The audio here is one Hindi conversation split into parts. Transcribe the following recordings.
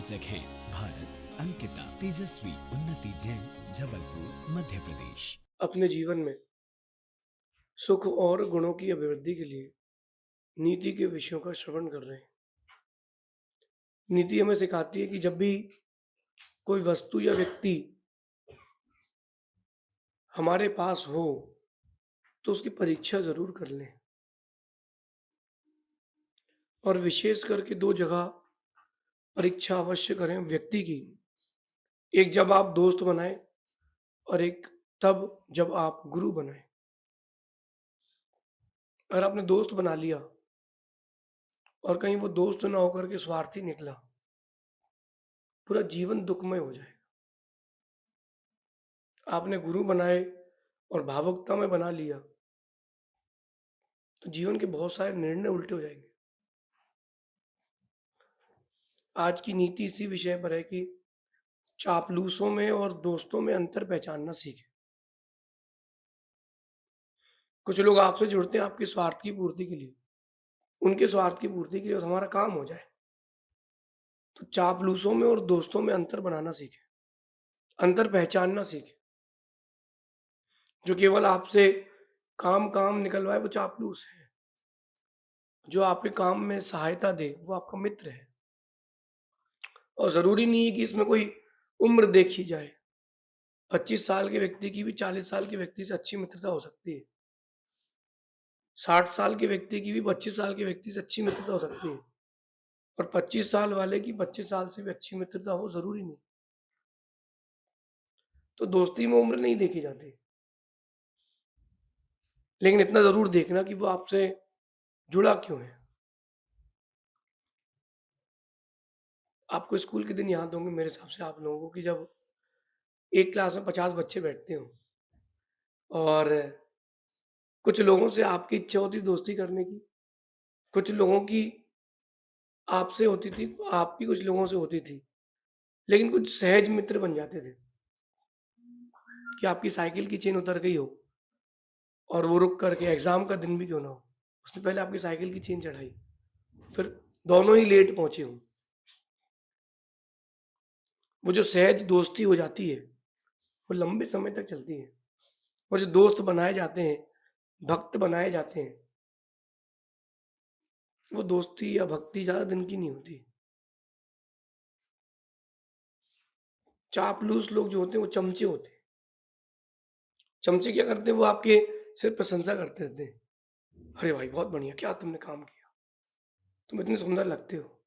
प्रायोजक हैं भारत, अंकिता, तेजस्वी, उन्नति जैन, जबलपुर, मध्य प्रदेश। अपने जीवन में सुख और गुणों की अभिवृद्धि के लिए नीति के विषयों का श्रवण कर रहे हैं। नीति हमें सिखाती है कि जब भी कोई वस्तु या व्यक्ति हमारे पास हो तो उसकी परीक्षा जरूर कर लें, और विशेष करके दो जगह परीक्षा अवश्य करें व्यक्ति की। एक जब आप दोस्त बनाए और एक तब जब आप गुरु बनाए। अगर आपने दोस्त बना लिया और कहीं वो दोस्त ना होकर के स्वार्थी निकला, पूरा जीवन दुखमय हो जाए। आपने गुरु बनाए और भावुकता में बना लिया तो जीवन के बहुत सारे निर्णय उल्टे हो जाएंगे। आज की नीति इसी विषय पर है कि चापलूसों में और दोस्तों में अंतर पहचानना सीखें। कुछ लोग आपसे जुड़ते हैं आपके स्वार्थ की पूर्ति के लिए, उनके स्वार्थ की पूर्ति के लिए, और हमारा काम हो जाए। तो चापलूसों में और दोस्तों में अंतर बनाना सीखें, अंतर पहचानना सीखें। जो केवल आपसे काम काम निकलवाए वो चापलूस है। जो आपके काम में सहायता दे वो आपका मित्र है। और जरूरी नहीं है कि इसमें कोई उम्र देखी जाए। 25 साल के व्यक्ति की भी 40 साल के व्यक्ति से अच्छी मित्रता हो सकती है। 60 साल के व्यक्ति की भी 25 साल के व्यक्ति से अच्छी मित्रता हो सकती है। और 25 साल वाले की 25 साल से भी अच्छी मित्रता हो जरूरी नहीं। तो दोस्ती में उम्र नहीं देखी जाती, लेकिन इतना जरूर देखना कि वो आपसे जुड़ा क्यों है। आपको स्कूल के दिन याद होंगे मेरे हिसाब से आप लोगों को, कि जब एक क्लास में 50 बच्चे बैठते हो और कुछ लोगों से आपकी इच्छा होती दोस्ती करने की, कुछ लोगों की आपसे होती थी, आपकी कुछ लोगों से होती थी, लेकिन कुछ सहज मित्र बन जाते थे। कि आपकी साइकिल की चेन उतर गई हो और वो रुक करके एग्जाम का दिन भी क्यों ना हो, उसने पहले आपकी साइकिल की चेन चढ़ाई, फिर दोनों ही लेट पहुंचे हो। वो जो सहज दोस्ती हो जाती है वो लंबे समय तक चलती है। और जो दोस्त बनाए जाते हैं, भक्त बनाए जाते हैं, वो दोस्ती या भक्ति ज्यादा दिन की नहीं होती। चापलूस लोग जो होते हैं वो चमचे होते हैं। चमचे क्या करते हैं, वो आपके सिर्फ प्रशंसा करते रहते हैं। अरे भाई बहुत बढ़िया, क्या तुमने काम किया, तुम इतने सुंदर लगते हो।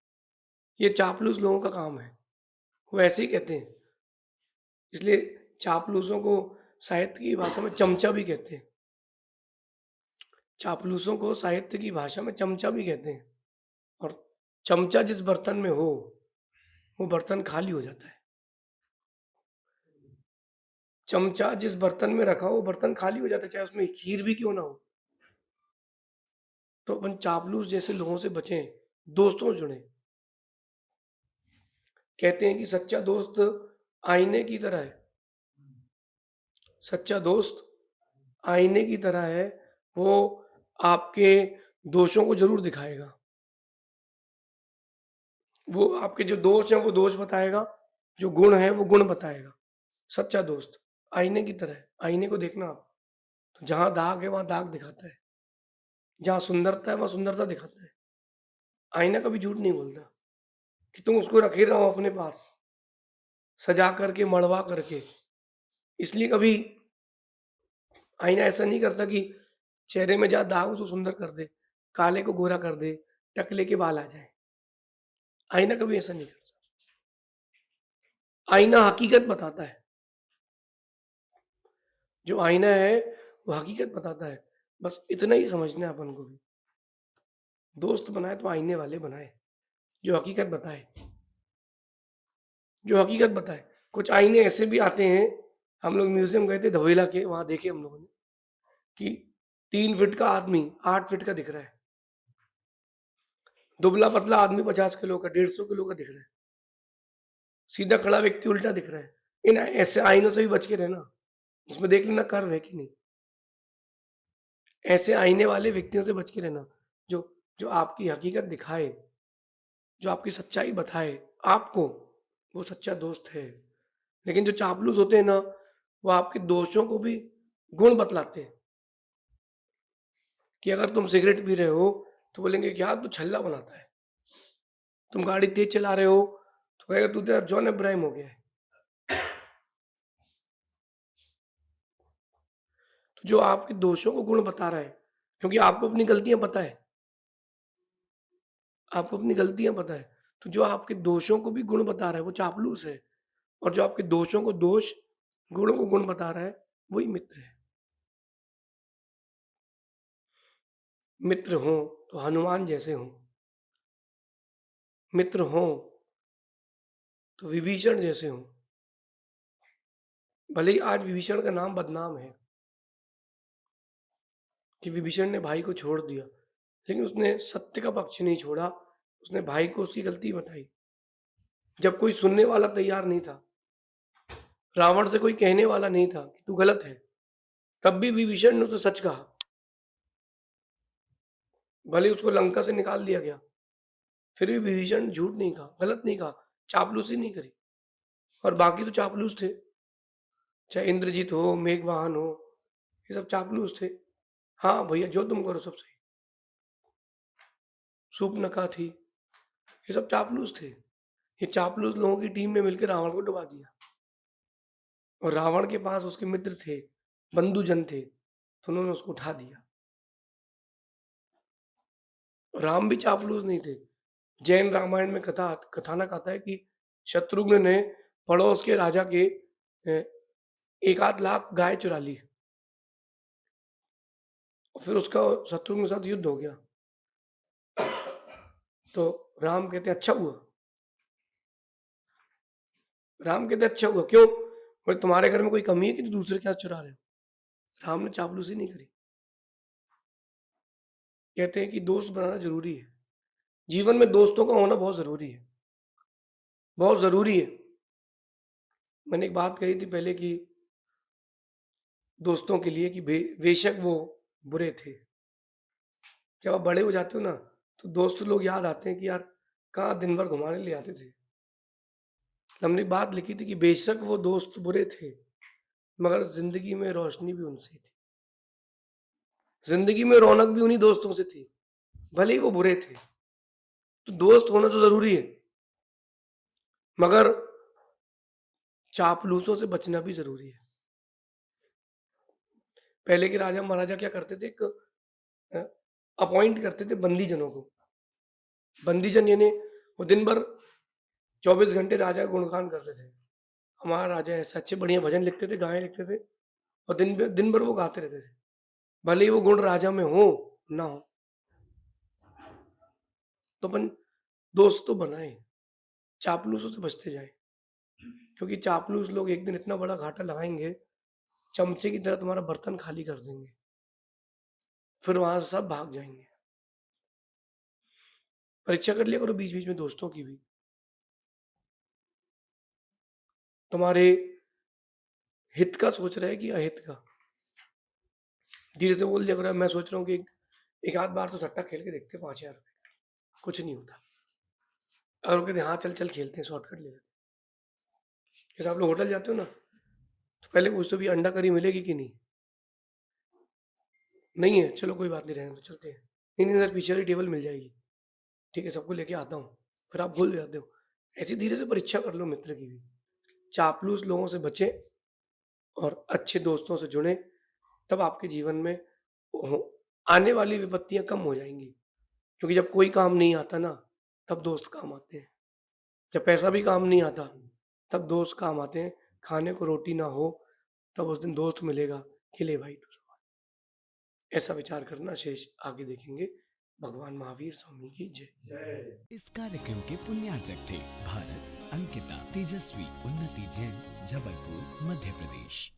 ये चापलूस लोगों का काम है, वो ऐसे ही कहते हैं। इसलिए चापलूसों को साहित्य की भाषा में चमचा भी कहते हैं। चापलूसों को साहित्य की भाषा में चमचा भी कहते हैं। और चमचा जिस बर्तन में हो वो बर्तन खाली हो जाता है। चमचा जिस बर्तन में रखा हो वो बर्तन खाली हो जाता है, चाहे उसमें खीर भी क्यों ना हो। तो अपन चापलूस जैसे लोगों से बचें, दोस्तों से जुड़े। कहते हैं कि सच्चा दोस्त आईने की तरह है। सच्चा दोस्त आईने की तरह है। वो आपके दोषों को जरूर दिखाएगा। वो आपके जो दोष हैं वो दोष बताएगा, जो गुण है वो गुण बताएगा। सच्चा दोस्त आईने की तरह है। आईने को देखना आप, तो जहां दाग है वहां दाग दिखाता है, जहां सुंदरता है वहां सुंदरता दिखाता है। आईना कभी झूठ नहीं बोलता। कि तुम उसको रखे रहो अपने पास सजा करके, मड़वा करके। इसलिए कभी आईना ऐसा नहीं करता कि चेहरे में जहाँ दाग उसको सुंदर कर दे, काले को गोरा कर दे, टकले के बाल आ जाए। आईना कभी ऐसा नहीं करता। आईना हकीकत बताता है। जो आईना है वो हकीकत बताता है। बस इतना ही समझना है अपन को भी। दोस्त बनाए तो आईने वाले बनाए, जो हकीकत बताए, जो हकीकत बताए। कुछ आईने ऐसे भी आते हैं, हम लोग म्यूजियम गए थे धवेला के, वहां देखे हम लोगों ने कि 3 फीट का आदमी 8 फीट का दिख रहा है। दुबला पतला आदमी 50 किलो का, 150 किलो का दिख रहा है। सीधा खड़ा व्यक्ति उल्टा दिख रहा है। इन ऐसे आईनों से भी बच के रहना, उसमें देख लेना कर्व है कि नहीं। ऐसे आईने वाले व्यक्तियों से बच के रहना, जो जो आपकी हकीकत दिखाए, जो आपकी सच्चाई बताए आपको, वो सच्चा दोस्त है। लेकिन जो चापलूस होते हैं ना, वो आपके दोषों को भी गुण बतलाते हैं कि अगर तुम सिगरेट पी रहे हो, तो बोलेंगे क्या तू छल्ला बनाता है। तुम गाड़ी तेज़ चला रहे हो, तो कहेगा तू तो यार जॉन अब्राहम हो गया है। तो जो आपके दोषों को गुण बता रहा है, क्योंकि आपको अपनी गलतियाँ पता है, आपको अपनी गलतियाँ पता है, तो जो आपके दोषों को भी गुण बता रहा है, वो चापलूस है। और जो आपके दोषों को दोष, गुणों को गुण बता रहा है, वही मित्र है। मित्र हों तो हनुमान जैसे हों, मित्र हों तो विभीषण जैसे हों। भले ही आज विभीषण का नाम बदनाम है कि विभीषण ने भाई को छोड़ दिया, लेकिन उसने सत्य का पक्ष नहीं छोड़ा, उसने भाई को उसकी गलती बताई। जब कोई सुनने वाला तैयार नहीं था, रावण से कोई कहने वाला नहीं था कि तू गलत है, तब भी विभीषण ने उसे सच कहा। भले ही उसको लंका से निकाल दिया गया, फिर भी विभीषण झूठ नहीं कहा, गलत नहीं कहा, चापलूसी नहीं करी। और बाकी तो चापलूस थे, चाहे इंद्रजीत हो, मेघवाहन हो, ये सब चापलूस थे। हाँ भैया जो तुम करो सब सही। शूर्पणखा थी, ये सब चापलूस थे। ये चापलूस लोगों की टीम ने मिलकर रावण को डुबा दिया। और रावण के पास उसके मित्र थे, बंधुजन थे, तो उन्होंने उसको उठा दिया। राम भी चापलूस नहीं थे। जैन रामायण में कथानक आता है कि शत्रुघ्न ने पड़ोस के राजा के एक आध लाख गाय चुरा ली और फिर उसका शत्रुघ्न के साथ युद्ध हो गया। तो राम कहते अच्छा हुआ। राम कहते अच्छा हुआ क्यों? बोले तुम्हारे घर में कोई कमी है कि दूसरे के साथ चुरा रहे हो? राम ने चापलूसी नहीं करी। कहते हैं कि दोस्त बनाना जरूरी है। जीवन में दोस्तों का होना बहुत जरूरी है, बहुत जरूरी है। मैंने एक बात कही थी पहले कि दोस्तों के लिए कि बेशक वो बुरे थे, जब आप बड़े हो जाते हो ना, तो दोस्त लोग याद आते हैं कि यार कहाँ दिन भर घुमाने ले आते थे। हमने बात लिखी थी कि बेशक वो दोस्त बुरे थे, मगर जिंदगी में रोशनी भी उनसे थी, जिंदगी में रौनक भी उन्हीं दोस्तों से थी, भले ही वो बुरे थे। तो दोस्त होना तो जरूरी है, मगर चापलूसों से बचना भी जरूरी है। पहले के राजा महाराजा क्या करते थे, एक अपॉइंट करते थे बंदीजनों को। बंदीजन यानी वो दिन भर 24 घंटे राजा का गुणगान करते थे। हमारा राजा ऐसा, अच्छे बढ़िया भजन लिखते थे, गाने लिखते थे और दिन भर वो गाते रहते थे, भले ही वो गुण राजा में हो ना हो। तो अपन दोस्त तो बनाए, चापलूसों से बचते जाए, क्योंकि चापलूस लोग एक दिन इतना बड़ा घाटा लगाएंगे, चमचे की तरह तुम्हारा बर्तन खाली कर देंगे, फिर वहां से सब भाग जाएंगे। परीक्षा कर लिया करो बीच बीच में दोस्तों की भी। तुम्हारे हित का सोच रहे हैं कि अहित का। धीरे से बोल दिया करो मैं सोच रहा हूँ कि एक आध बार तो सट्टा खेल के देखते 5,000 रुपये, कुछ नहीं होता। अगर वो कहते हाँ चल चल खेलते हैं, शॉर्टकट ले लेते हैं। जैसे आप लोग होटल जाते हो ना, तो पहले पूछते हो भी अंडा करी मिलेगी कि नहीं। नहीं है, चलो कोई बात नहीं, रहने दो, चलते हैं। नहीं नहीं सर पीछे वाली टेबल मिल जाएगी, ठीक है सबको लेके आता हूँ। फिर आप भूल जाते हो। ऐसी धीरे से परीक्षा कर लो मित्र की भी। चापलूस लोगों से बचें और अच्छे दोस्तों से जुड़ें, तब आपके जीवन में आने वाली विपत्तियां कम हो जाएंगी। क्योंकि जब कोई काम नहीं आता ना, तब दोस्त काम आते हैं। जब पैसा भी काम नहीं आता, तब दोस्त काम आते हैं। खाने को रोटी ना हो, तब उस दिन दोस्त मिलेगा, खिले भाई तो सवाल। ऐसा विचार करना, शेष आगे देखेंगे। भगवान महावीर स्वामी की जय। इस कार्यक्रम के पुण्यार्चक थे भारत, अंकिता, तेजस्वी, उन्नति जैन, जबलपुर, मध्य प्रदेश।